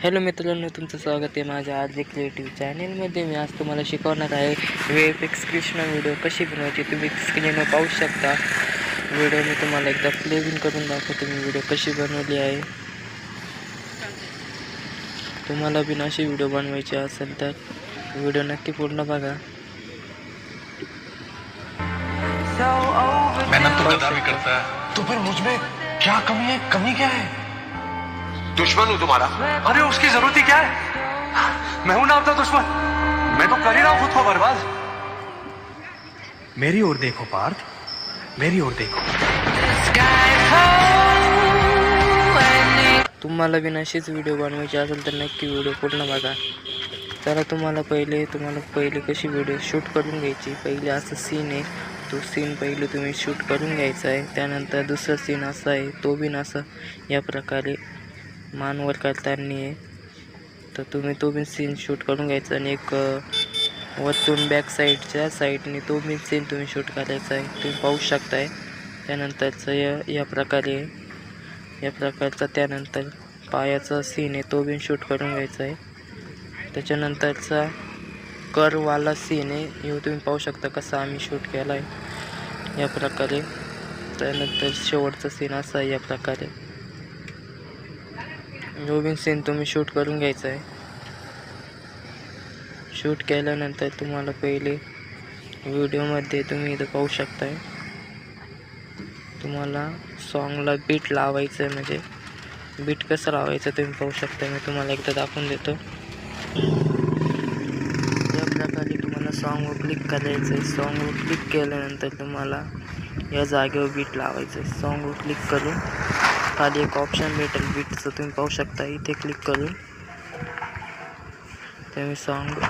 Hello मित्रांनो, तुमचं स्वागत आहे माझ्या आरजे क्रिएटिव्ह चॅनेलमध्ये. मी आज तुम्हाला शिकवणार आहे VFX कृष्णा व्हिडिओ कशी बनवायची. तुम्ही स्क्रीनवर पाहू शकता. व्हिडिओ मी तुम्हाला एकदा प्लेबिंग करून दाखवतो मी व्हिडिओ कशी बनवली आहे. तुम्हाला बिन अशी व्हिडिओ बनवायची असेल तर व्हिडिओ नक्की पूर्ण बघा. मेहनत तो गधा भी करता है, तो फिर मुझ में क्या कमी है? कमी क्या है? दुश्मन हूं तुम्हारा। अरे उसकी जरूरत ही क्या है? मैं हूं ना अपना दुश्मन। मैं तो कर ही रहा हूं खुद को बर्बाद। मेरी ओर देखो पार्थ, मेरी ओर देखो। तुम्हाला बिन अशीच व्हिडिओ बनवायची असेल तर नक्की व्हिडिओ पूर्ण बघा. तर तुम्हाला पहिले कशी व्हिडिओ शूट करून घ्यायची. पहिले असं सीन आहे, तो सीन पहिले तुम्ही शूट करून घ्यायचा आहे. त्यानंतर दुसरा सीन असा आहे, तो बिन असं या प्रकारे मानवर करताना आहे. तर तुम्ही तो बिन सीन शूट करून घ्यायचा आणि एक वरतून बॅक साईडच्या साईडने तो बिन सीन तुम्ही शूट करायचा आहे. तुम्ही पाहू शकताय. त्यानंतरचं या प्रकारचा त्यानंतर पायाचा सीन आहे, तो बिन शूट करून घ्यायचा आहे. त्याच्यानंतरचा करवाला सीन आहे, हे तुम्ही पाहू शकता कसा आम्ही शूट केला आहे या प्रकारे. त्यानंतर शेवटचा सीन असा आहे या प्रकारे. जो बिन सीन तुम्ही शूट करून घ्यायचा आहे. शूट केल्यानंतर तुम्हाला पहिले व्हिडिओमध्ये तुम्ही इथं पाहू शकताय, तुम्हाला सॉन्गला बीट लावायचं आहे. म्हणजे बीट कसं लावायचं तुम्ही पाहू शकता. मी तुम्हाला एकदा दाखवून देतो. या प्रकारे तुम्हाला सॉन्गवर क्लिक करायचं आहे. सॉन्गवर क्लिक केल्यानंतर तुम्हाला या जागेवर बीट लावायचं आहे. सॉन्गवर क्लिक करून खाली एक ऑप्शन भेटेल बीटचं, तुम्ही पाहू शकता. इथे क्लिक करून तुम्ही सॉन्ग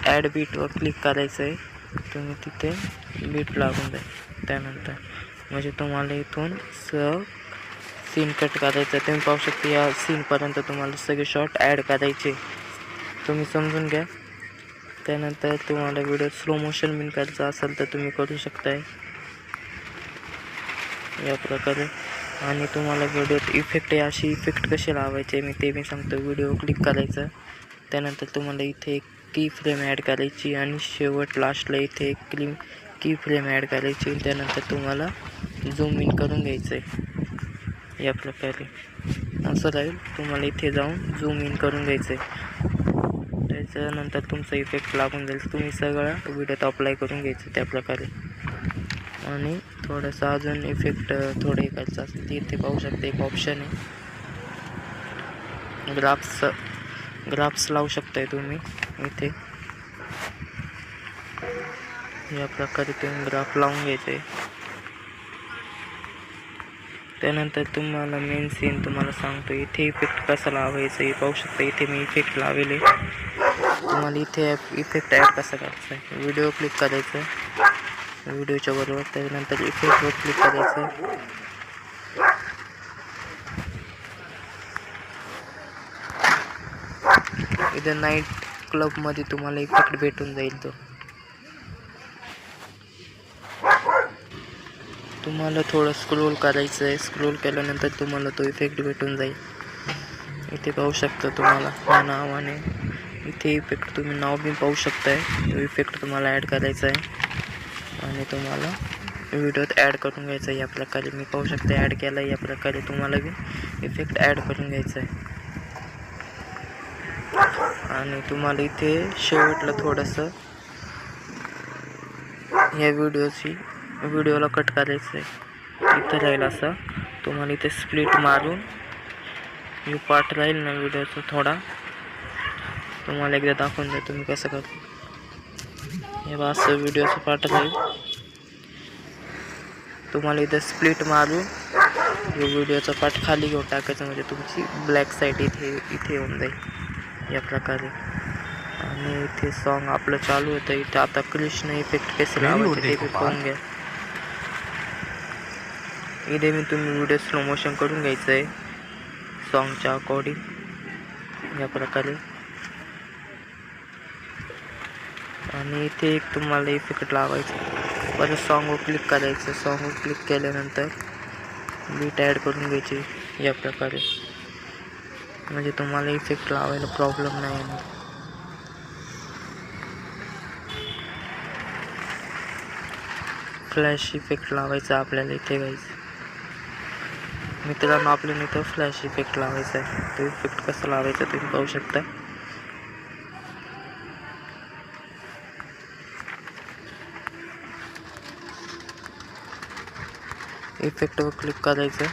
ॲड बीटवर क्लिक करायचं आहे. तुम्ही तिथे बीट लागून जाईल. त्यानंतर म्हणजे तुम्हाला इथून सीन कट करायचं आहे. तुम्ही पाहू शकता या सीनपर्यंत तुम्हाला सगळे शॉट ॲड करायचे, तुम्ही समजून घ्या. त्यानंतर तुम्हाला व्हिडिओ स्लो मोशन बिन करायचा असेल तर तुम्ही करू शकताय या प्रकारे. आणि तुम्हाला व्हिडिओत इफेक्ट आहे, अशी इफेक्ट कसे लावायचे मी ते मी सांगतो. व्हिडिओ क्लिक करायचं, त्यानंतर तुम्हाला इथे एक की फ्रेम ॲड करायची आणि शेवट लास्टला इथे एक की फ्रेम ॲड करायची. त्यानंतर तुम्हाला झूम इन करून घ्यायचं आहे या प्रकारे. असं राहील. तुम्हाला इथे जाऊन झूम इन करून घ्यायचं आहे. त्याच्यानंतर तुमचा इफेक्ट लागून जाईल. तुम्ही सगळं व्हिडिओत अप्लाय करून घ्यायचं त्या प्रकारे. आणि थोडंसं अजून इफेक्ट थोडे करायचं असेल ते इथे पाहू शकता. एक ऑप्शन आहे ग्राफ्स लावू शकताय तुम्ही इथे या प्रकारे. तुम्ही ग्राफ लावून घ्यायचे. त्यानंतर तुम्हाला मेन सीन तुम्हाला सांगतो इथे इफेक्ट कसा लावायचं हे पाहू शकता. इथे मी इफेक्ट लावले. तुम्हाला इथे इफेक्ट ॲड कसा करायचा आहे. व्हिडिओ क्लिक करायचं व्हिडिओच्या बरोबर. त्यानंतर इफेक्टवर क्लिक करायचं. इथं नाईट क्लबमध्ये तुम्हाला इफेक्ट भेटून जाईल. तो तुम्हाला थोडं स्क्रोल करायचं आहे. स्क्रोल केल्यानंतर तुम्हाला तो इफेक्ट भेटून जाईल. इथे पाहू शकता तुम्हाला या नावाने इथे इफेक्ट तुम्ही नाव बी पाहू शकताय. तो इफेक्ट तुम्हाला ॲड करायचा आहे आणि तुम्हाला व्हिडिओत ॲड करून घ्यायचं आहे या प्रकारे. मी पाहू शकता ॲड केला या प्रकारे. तुम्हाला बी इफेक्ट ॲड करून घ्यायचा आहे. आणि तुम्हाला इथे शेवटला थोडंसं या व्हिडिओला कट करायचं आहे. इथं राहील असं. तुम्हाला इथे स्प्लिट मारून जो पार्ट राहील ना व्हिडिओचा थोडा तुम्हाला एकदा दाखवून द्या तुम्ही कसं करता. हे असं व्हिडिओचा पार्ट राहील. तुम्हाला इथं स्प्लिट मारून जो व्हिडिओचा पार्ट खाली घेऊन टाकायचं, म्हणजे तुमची ब्लॅक साईड इथे येऊन जाईल या प्रकारे. आणि इथे सॉन्ग आपलं चालू होतं. इथे आता कृष्ण इफेक्ट कसे लावायचे ते पाहून घ्या. इथे मी तुम्ही व्हिडिओ स्लो मोशन करून घ्यायचं आहे सॉन्गच्या अकॉर्डिंग या प्रकारे. आणि इथे एक तुम्हाला इफेक्ट लावायचं. परत सॉन्गवर क्लिक करायचं. सॉन्गवर क्लिक केल्यानंतर बीट ॲड करून घ्यायची या प्रकारे. म्हणजे तुम्हाला इफेक्ट लावायला प्रॉब्लेम नाही येणार. फ्लॅश इफेक्ट लावायचा आपल्याला इथे गाईज. मित्रांनो आपल्याला इथं फ्लॅश इफेक्ट लावायचा आहे. तो इफेक्ट कसा लावायचा तुम्ही पाहू शकता. इफेक्टवर क्लिक करायचं.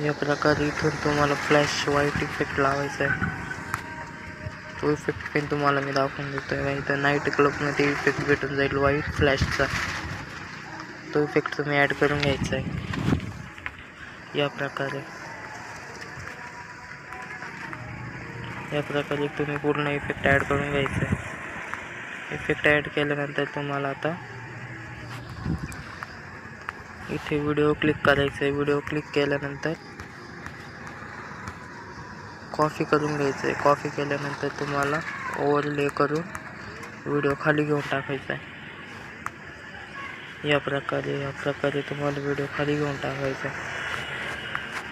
या प्रकारे इथून तुम्हाला फ्लॅश व्हाईट इफेक्ट लावायचा आहे. तो इफेक्ट पण तुम्हाला मी दाखवून देतोय. इथं नाईट क्लबमध्ये इफेक्ट भेटून जाईल व्हाईट फ्लॅशचा. तो इफेक्ट तुम्ही ॲड करून घ्यायचा आहे या प्रकारे. तुम्ही पूर्ण इफेक्ट ॲड करून घ्यायचा आहे. इफेक्ट ॲड केल्यानंतर तुम्हाला आता इथे व्हिडिओ क्लिक करायचं आहे. व्हिडिओ क्लिक केल्यानंतर कॉपी करून घ्यायचं आहे. कॉपी केल्यानंतर तुम्हाला ओव्हरले करून व्हिडिओ खाली घेऊन टाकायचा आहे. या प्रकारे तुम्हाला व्हिडिओ खाली घेऊन टाकायचा आहे.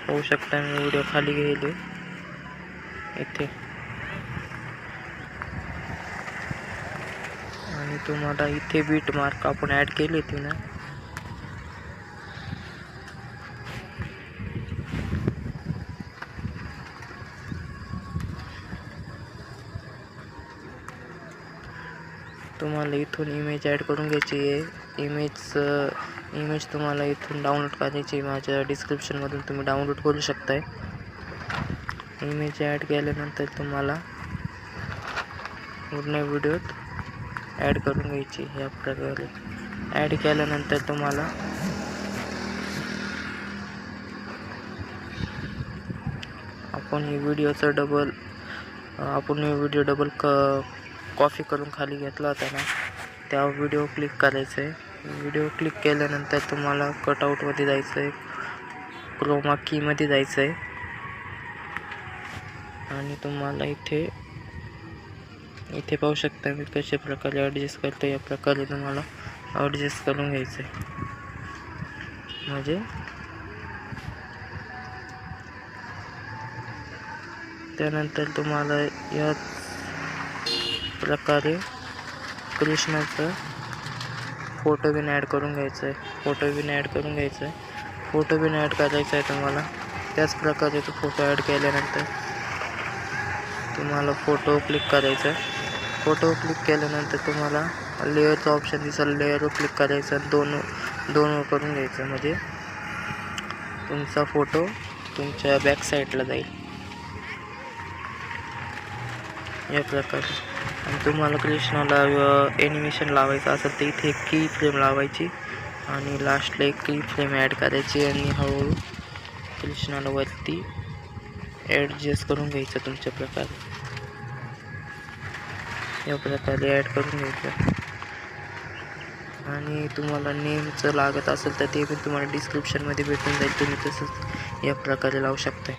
होऊ शकता मी व्हिडिओ खाली घेईल इथे. आणि तुम्हाला इथे बीट मार्क आपण ॲड केली होती ना, तुम्हाला इथून इमेज ॲड करून घ्यायची आहे. इमेज तुम्हाला इथून डाउनलोड करायची. माझ्या डिस्क्रिप्शनमधून तुम्ही डाउनलोड करू शकताय. इमेज ॲड केल्यानंतर तुम्हाला पूर्ण व्हिडिओत ॲड करून घ्यायची. या प्रकारे ॲड केल्यानंतर तुम्हाला आपण ही व्हिडिओ डबल कॉपी करून खाली घेतला होता ना, त्या व्हिडिओ क्लिक करायचं आहे. व्हिडिओ क्लिक केल्यानंतर तुम्हाला कटआउटमध्ये जायचं आहे. क्रोमा कीमध्ये जायचं आहे आणि तुम्हाला इथे पाहू शकता मी कशा प्रकारे ॲडजस्ट करतो. या प्रकारे तुम्हाला ॲडजस्ट करून घ्यायचं आहे. म्हणजे त्यानंतर तुम्हाला या प्रकारे कृष्णाचं फोटो बिन ॲड करून घ्यायचं आहे. फोटो बिन ॲड करायचा आहे तुम्हाला. त्याच प्रकारे तो फोटो ॲड केल्यानंतर तुम्हाला फोटो क्लिक करायचा आहे. फोटो क्लिक केल्यानंतर तुम्हाला लेअरचं ऑप्शन दिसेल. लेअरवर क्लिक करायचं आणि दोन करून घ्यायचं. म्हणजे तुमचा फोटो तुमच्या बॅक साईडला जाईल या प्रकारे. आणि तुम्हाला कृष्णाला ॲनिमेशन लावायचं असेल तर इथे एक की फ्रेम लावायची आणि लास्टला एक की फ्रेम ॲड करायची आणि हळूहळू कृष्णाला वरती ॲडजस्ट करून घ्यायचं तुमच्या प्रकारे. या प्रकारे ॲड करून घ्यायचं. आणि तुम्हाला नेमचं लागत असेल तर ते पण तुम्हाला डिस्क्रिप्शनमध्ये भेटून जाईल. तुम्ही तसंच या प्रकारे लावू शकता.